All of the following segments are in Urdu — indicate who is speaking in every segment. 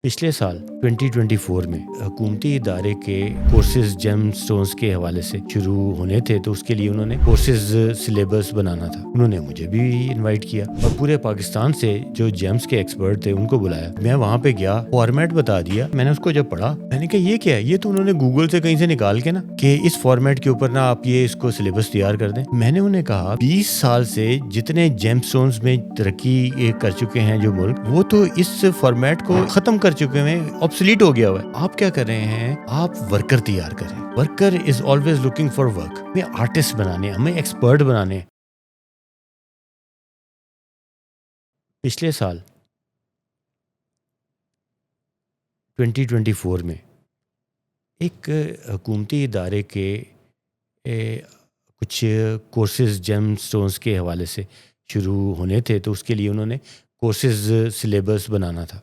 Speaker 1: پچھلے سال 2024 میں حکومتی ادارے کے کورسز جیم سٹونز کے حوالے سے شروع ہونے تھے، تو اس کے لیے انہوں نے کورسز سلیبس بنانا تھا۔ انہوں نے مجھے بھی انوائٹ کیا اور پورے پاکستان سے جو جیمز کے ایکسپرٹ تھے ان کو بلایا۔ میں وہاں پہ گیا، فارمیٹ بتا دیا، میں نے اس کو جب پڑھا میں نے کہا یہ کیا ہے؟ یہ تو انہوں نے گوگل سے کہیں سے نکال کے نا کہ اس فارمیٹ کے اوپر نا آپ یہ اس کو سلیبس تیار کر دیں۔ میں نے انہیں کہا 20 سال سے جتنے جیم سٹونز میں ترقی کر چکے ہیں جو ملک، وہ تو اس فارمیٹ کو ختم کر چکے ہیں، آبسلیٹ ہو گیا ہوا ہے۔ آپ کیا کر رہے ہیں؟ آپ ورکر تیار کریں۔ Worker is always looking for work. ہمیں آرٹسٹ بنانے، ہمیں ایکسپرٹ بنانے۔ پچھلے سال 2024 میں ایک حکومتی ادارے کے کچھ کورسز جیم سٹونز کے حوالے سے شروع ہونے تھے، تو اس کے لیے انہوں نے کورسز سلیبس بنانا تھا۔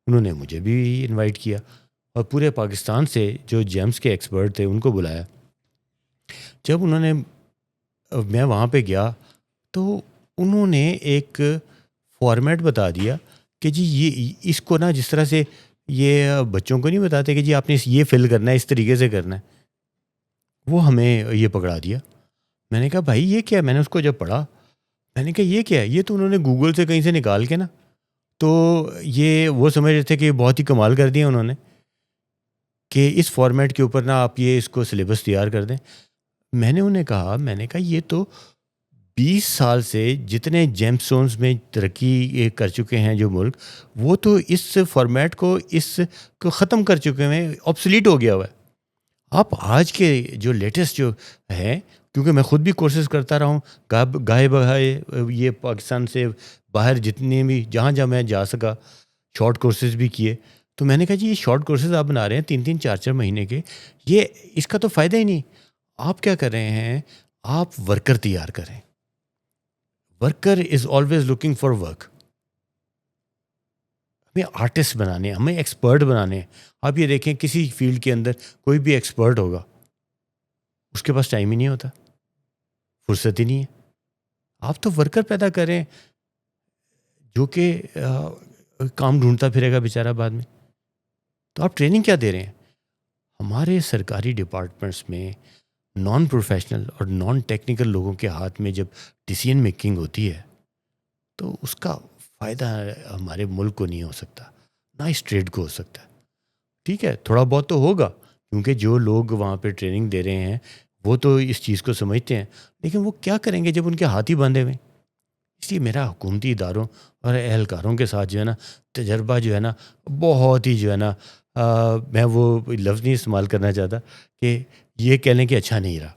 Speaker 1: انہوں نے مجھے بھی انوائٹ کیا اور پورے پاکستان سے جو جیمز کے ایکسپرٹ تھے ان کو بلایا۔ جب میں وہاں پہ گیا تو انہوں نے ایک فارمیٹ بتا دیا کہ جی یہ اس کو نا جس طرح سے یہ بچوں کو نہیں بتاتے کہ جی آپ نے یہ فل کرنا ہے، اس طریقے سے کرنا ہے، وہ ہمیں یہ پکڑا دیا۔ میں نے کہا بھائی یہ کیا ہے؟ میں نے اس کو جب پڑھا میں نے کہا یہ کیا ہے؟ یہ تو انہوں نے گوگل سے کہیں سے نکال کے نا، تو یہ وہ سمجھ رہے تھے کہ بہت ہی کمال کر دیا انہوں نے کہ اس فارمیٹ کے اوپر نا آپ یہ اس کو سلیبس تیار کر دیں۔ میں نے انہیں کہا یہ تو 20 سال سے جتنے جیم سٹونز میں ترقی کر چکے ہیں جو ملک، وہ تو اس فارمیٹ کو ختم کر چکے ہیں، آبسلیٹ ہو گیا ہوا ہے۔ آپ آج کے جو لیٹسٹ جو ہے، کیونکہ میں خود بھی کورسز کرتا رہا ہوں، گاہے بگاہے یہ پاکستان سے باہر جتنے بھی جہاں میں جا سکا شارٹ کورسز بھی کیے، تو میں نے کہا جی یہ شارٹ کورسز آپ بنا رہے ہیں 3-3 4-4 مہینے کے، یہ اس کا تو فائدہ ہی نہیں۔ آپ کیا کر رہے ہیں؟ آپ ورکر تیار کریں۔ Worker is always looking for work. ہمیں آرٹسٹ بنانے، ہمیں ایکسپرٹ بنانے۔ آپ یہ دیکھیں کسی فیلڈ کے اندر کوئی بھی ایکسپرٹ ہوگا، اس کے پاس ٹائم ہی نہیں ہوتا، فرصت ہی نہیں ہے۔ آپ تو ورکر پیدا کریں جو کہ کام ڈھونڈتا پھرے گا بیچارہ بعد میں۔ تو آپ ٹریننگ کیا دے رہے ہیں؟ ہمارے سرکاری ڈپارٹمنٹس میں نان پروفیشنل اور نان ٹیکنیکل لوگوں کے ہاتھ میں جب ڈیسیژن میکنگ ہوتی ہے تو اس کا فائدہ ہمارے ملک کو نہیں ہو سکتا، نہ اس ٹریڈ کو ہو سکتا ہے۔ ٹھیک ہے تھوڑا بہت تو ہوگا، کیونکہ جو لوگ وہاں پہ ٹریننگ دے رہے ہیں وہ تو اس چیز کو سمجھتے ہیں، لیکن وہ کیا کریں گے جب ان کے ہاتھ ہی بندھے ہوئے ہیں؟ اس لیے میرا حکومتی اداروں اور اہلکاروں کے ساتھ جو ہے نا تجربہ جو ہے نا بہت ہی جو ہے نا میں وہ لفظ نہیں استعمال کرنا چاہتا کہ یہ کہہ لیں کہ اچھا نہیں رہا۔